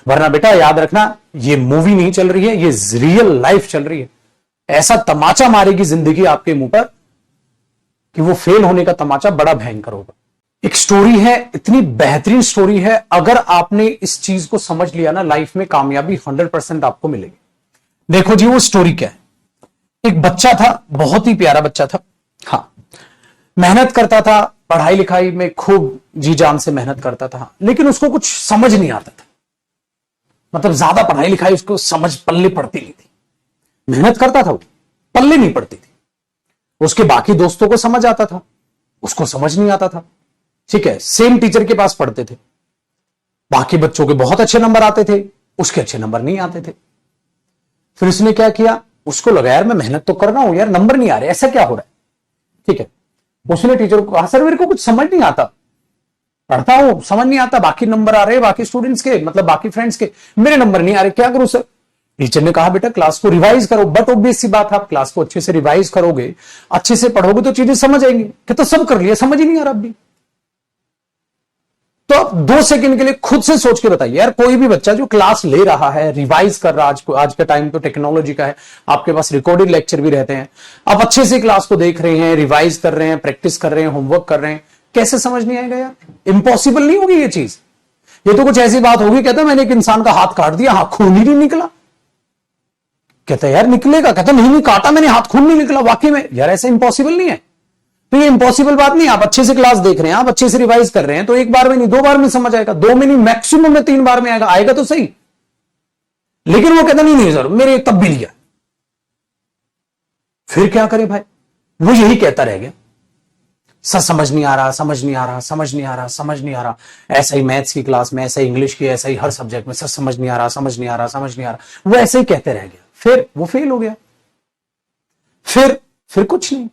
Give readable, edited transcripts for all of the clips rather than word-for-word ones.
वरना बेटा याद रखना, ये मूवी नहीं चल रही है, ये रियल लाइफ चल रही है। ऐसा तमाचा मारेगी जिंदगी आपके मुंह पर कि वो फेल होने का तमाचा बड़ा भयंकर होगा। एक स्टोरी है, इतनी बेहतरीन स्टोरी है, अगर आपने इस चीज को समझ लिया ना, लाइफ में कामयाबी 100% आपको मिलेगी। देखो जी, वो स्टोरी क्या है। एक बच्चा था, बहुत ही प्यारा बच्चा था। हाँ, मेहनत करता था, पढ़ाई लिखाई में खूब जी जान से मेहनत करता था, लेकिन उसको कुछ समझ नहीं आता था। मतलब ज्यादा पढ़ाई लिखाई उसको समझ पल्ले पड़ती नहीं थी। मेहनत करता था, वो पल्ले नहीं पड़ती थी। उसके बाकी दोस्तों को समझ आता था, उसको समझ नहीं आता था। ठीक है, सेम टीचर के पास पढ़ते थे, बाकी बच्चों के बहुत अच्छे नंबर आते थे, उसके अच्छे नंबर नहीं आते थे। फिर उसने क्या किया, उसको लगा यार मैं मेहनत तो कर रहा हूं यार, नंबर नहीं आ रहे, ऐसा क्या हो रहा है। ठीक है, उसने टीचर को कहा सर मेरे को कुछ समझ नहीं आता, पढ़ता हूं समझ नहीं आता, बाकी नंबर आ रहे बाकी स्टूडेंट्स के, मतलब बाकी फ्रेंड्स के, मेरे नंबर नहीं आ रहे, क्या करूं सर। टीचर ने कहा बेटा क्लास को रिवाइज करो। बट ऑब्वियस सी बात है, आप क्लास को अच्छे से रिवाइज करोगे, अच्छे से पढ़ोगे तो चीजें समझ आएंगी। क्या तो सब कर लिया, समझ ही नहीं आ रहा अभी। तो आप 2 सेकंड के लिए खुद से सोच के बताइए यार, कोई भी बच्चा जो क्लास ले रहा है, रिवाइज कर रहा है, आज का टाइम तो टेक्नोलॉजी का है, आपके पास रिकॉर्डेड लेक्चर भी रहते हैं, आप अच्छे से क्लास को देख रहे हैं, रिवाइज कर रहे हैं, प्रैक्टिस कर रहे हैं, होमवर्क कर रहे हैं, कैसे समझ नहीं आएगा यार। इंपॉसिबल नहीं होगी ये चीज। ये तो कुछ ऐसी बात होगी, कहता मैंने एक इंसान का हाथ काट दिया, हाँ खून ही नहीं निकला। कहता यार निकलेगा, कहता नहीं काटा मैंने, हाथ खून नहीं निकला। वाकई में यार ऐसा इंपॉसिबल नहीं है। तो ये इंपॉसिबल बात नहीं, आप अच्छे से क्लास देख रहे हैं, आप अच्छे से रिवाइज कर रहे हैं, तो एक बार में नहीं 2 बार में समझ आएगा, 2 में नहीं मैक्सिमम में 3 बार में आएगा, आएगा तो सही। लेकिन वो कहता नहीं सर मेरे तब भी लिया। फिर क्या करे भाई, वो यही कहता रह गया, सर समझ नहीं आ रहा, समझ नहीं आ रहा, समझ नहीं आ रहा, समझ नहीं आ रहा। ऐसा ही मैथ्स की क्लास में, ऐसा ही इंग्लिश की, ऐसा ही हर सब्जेक्ट में, सर समझ नहीं आ रहा, समझ नहीं आ रहा, समझ नहीं आ रहा। वो ऐसे ही कहते रह गया। फिर वो फेल हो गया। फिर कुछ नहीं।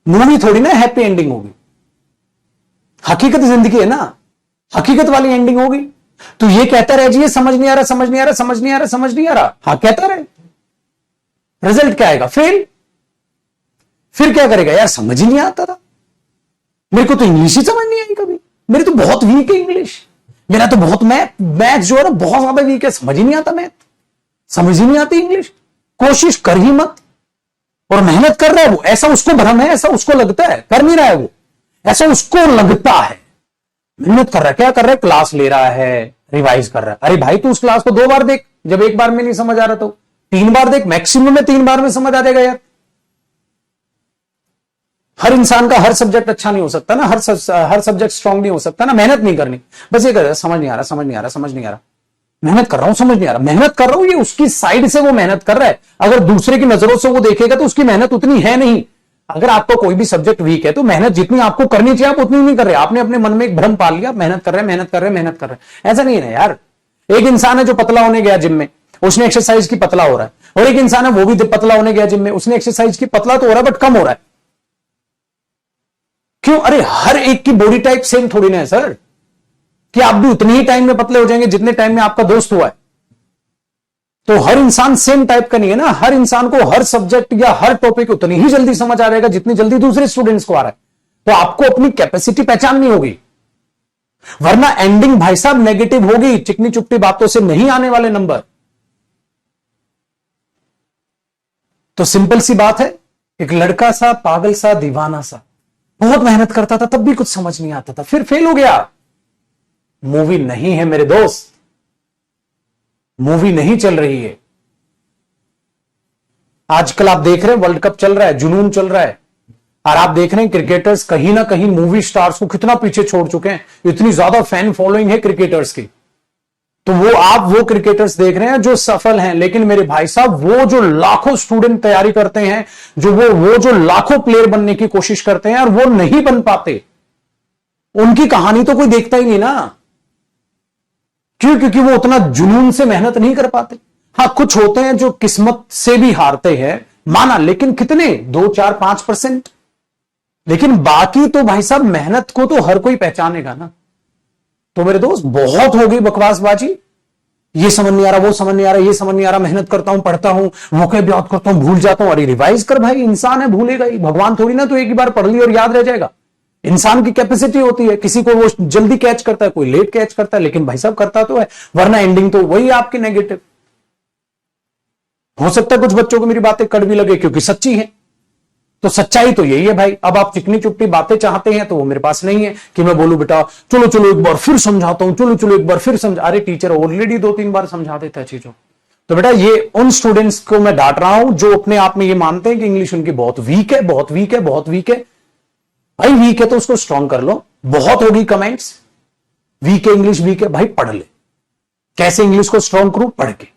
मूवी थोड़ी ना हैप्पी एंडिंग होगी, हकीकत जिंदगी है ना, हकीकत वाली एंडिंग होगी। तो ये कहता रह जाइए समझ नहीं आ रहा, समझ नहीं आ रहा, समझ नहीं आ रहा, समझ नहीं आ रहा, हाँ कहता रहे, रिजल्ट क्या आएगा, फेल। फिर क्या करेगा यार, समझ ही नहीं आता था, मेरे को तो इंग्लिश ही समझ नहीं आई कभी, मेरी तो बहुत वीक है इंग्लिश, मेरा तो बहुत मैथ जो है ना बहुत ज्यादा वीक है, समझ ही नहीं आता मैथ, समझ ही नहीं आती इंग्लिश। कोशिश कर ही मत। और मेहनत कर रहा है वो, ऐसा उसको भ्रम है, ऐसा उसको लगता है, कर नहीं रहा है वो, ऐसा उसको लगता है। मेहनत कर रहा है, क्या कर रहा है, क्लास ले रहा है, रिवाइज कर रहा है। अरे भाई तू उस क्लास को 2 बार देख, जब 1 बार में नहीं समझ आ रहा तो 3 बार देख, मैक्सिमम में 3 बार में समझ आ जाएगा यार। हर इंसान का हर सब्जेक्ट अच्छा नहीं हो सकता ना, हर सब्जेक्ट स्ट्रांग नहीं हो सकता ना। मेहनत नहीं करनी, बस ये कर रहा है समझ नहीं आ रहा, समझ नहीं आ रहा, समझ नहीं आ रहा, मेहनत कर रहा हूं समझ नहीं आ रहा, मेहनत कर रहा हूं, ये उसकी साइड से वो मेहनत कर रहा है। अगर दूसरे की नजरों से वो देखेगा तो उसकी मेहनत उतनी है नहीं। अगर आपका कोई भी सब्जेक्ट वीक है तो मेहनत जितनी आपको करनी चाहिए आप उतनी नहीं कर रहे, आपने अपने मन में एक भ्रम पाल लिया, मेहनत कर रहे हैं, मेहनत कर रहे हैं, मेहनत कर रहे हैं। ऐसा नहीं है ना यार। एक इंसान है जो पतला होने गया जिम में, उसने एक्सरसाइज की, पतला हो रहा है, और एक इंसान है वो भी पतला होने गया जिम में, उसने एक्सरसाइज की, पतला तो हो रहा है बट कम हो रहा है। क्यों? अरे हर एक की बॉडी टाइप सेम थोड़ी ना है सर, कि आप भी उतने ही टाइम में पतले हो जाएंगे जितने टाइम में आपका दोस्त हुआ है। तो हर इंसान सेम टाइप का नहीं है ना, हर इंसान को हर सब्जेक्ट या हर टॉपिक उतनी ही जल्दी समझ आ जाएगा जितनी जल्दी दूसरे स्टूडेंट्स को आ रहा है। तो आपको अपनी कैपेसिटी पहचाननी होगी, वरना एंडिंग भाई साहब नेगेटिव होगी। चिकनी चुपटी बातों से नहीं आने वाले नंबर। तो सिंपल सी बात है, एक लड़का सा पागल सा दीवाना सा बहुत मेहनत करता था, तब भी कुछ समझ नहीं आता था, फिर फेल हो गया। मूवी नहीं है मेरे दोस्त, मूवी नहीं चल रही है। आजकल आप देख रहे हैं वर्ल्ड कप चल रहा है, जुनून चल रहा है, और आप देख रहे हैं क्रिकेटर्स कहीं ना कहीं मूवी स्टार्स को कितना पीछे छोड़ चुके हैं। इतनी ज्यादा फैन फॉलोइंग है क्रिकेटर्स की। तो वो क्रिकेटर्स देख रहे हैं जो सफल हैं, लेकिन मेरे भाई साहब वो जो लाखों स्टूडेंट तैयारी करते हैं, जो वो जो लाखों प्लेयर बनने की कोशिश करते हैं और वो नहीं बन पाते, उनकी कहानी तो कोई देखता ही नहीं ना। क्यों? क्योंकि वो उतना जुनून से मेहनत नहीं कर पाते। हाँ कुछ होते हैं जो किस्मत से भी हारते हैं, माना, लेकिन कितने 2, 4, 5%। लेकिन बाकी तो भाई साहब मेहनत को तो हर कोई पहचानेगा ना। तो मेरे दोस्त बहुत हो गई बकवासबाजी, ये समझ नहीं आ रहा, वो समझ नहीं आ रहा, ये समझ नहीं आ रहा, मेहनत करता हूं, पढ़ता हूं, वोकैब याद करता हूं, भूल जाता हूं। अरे रिवाइज कर भाई, इंसान है भूलेगा ही, भगवान थोड़ी ना। तो एक ही बार पढ़ ली और याद रह जाएगा। इंसान की कैपेसिटी होती है, किसी को वो जल्दी कैच करता है, कोई लेट कैच करता है, लेकिन भाई साहब करता तो है, वरना एंडिंग तो वही आपकी नेगेटिव। हो सकता है कुछ बच्चों को मेरी बातें कड़वी लगे क्योंकि सच्ची है, तो सच्चाई तो यही है भाई। अब आप चिकनी चुपटी बातें चाहते हैं तो वो मेरे पास नहीं है कि मैं बोलूं बेटा चलो चलो एक बार फिर समझाता हूं, चलो चलो एक बार फिर समझा। अरे टीचर ऑलरेडी 2-3 बार समझा देता है चीजों। तो बेटा ये उन स्टूडेंट्स को मैं डांट रहा हूं जो अपने आप में ये मानते हैं कि इंग्लिश उनकी बहुत वीक है, बहुत वीक है, बहुत वीक है। भाई वीक है तो उसको स्ट्रांग कर लो। बहुत होगी कमेंट्स, वीक है इंग्लिश, वीक है, भाई पढ़ ले। कैसे इंग्लिश को स्ट्रांग करूं? पढ़ के।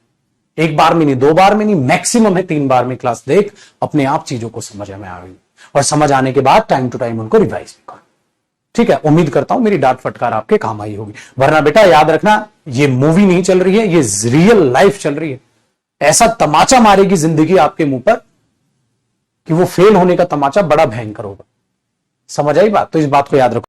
एक बार में नहीं, 2 बार में नहीं, मैक्सिमम है 3 बार में क्लास देख, अपने आप चीजों को समझ में आ गई। और समझ आने के बाद टाइम टू टाइम उनको रिवाइज भी करो। ठीक है, उम्मीद करता हूं मेरी डांट फटकार आपके काम आई होगी। वरना बेटा याद रखना, ये मूवी नहीं चल रही है, ये रियल लाइफ चल रही है। ऐसा तमाचा मारेगी जिंदगी आपके मुंह पर कि वो फेल होने का तमाचा बड़ा भयंकर होगा। समझ आई बात? तो इस बात को याद रखो।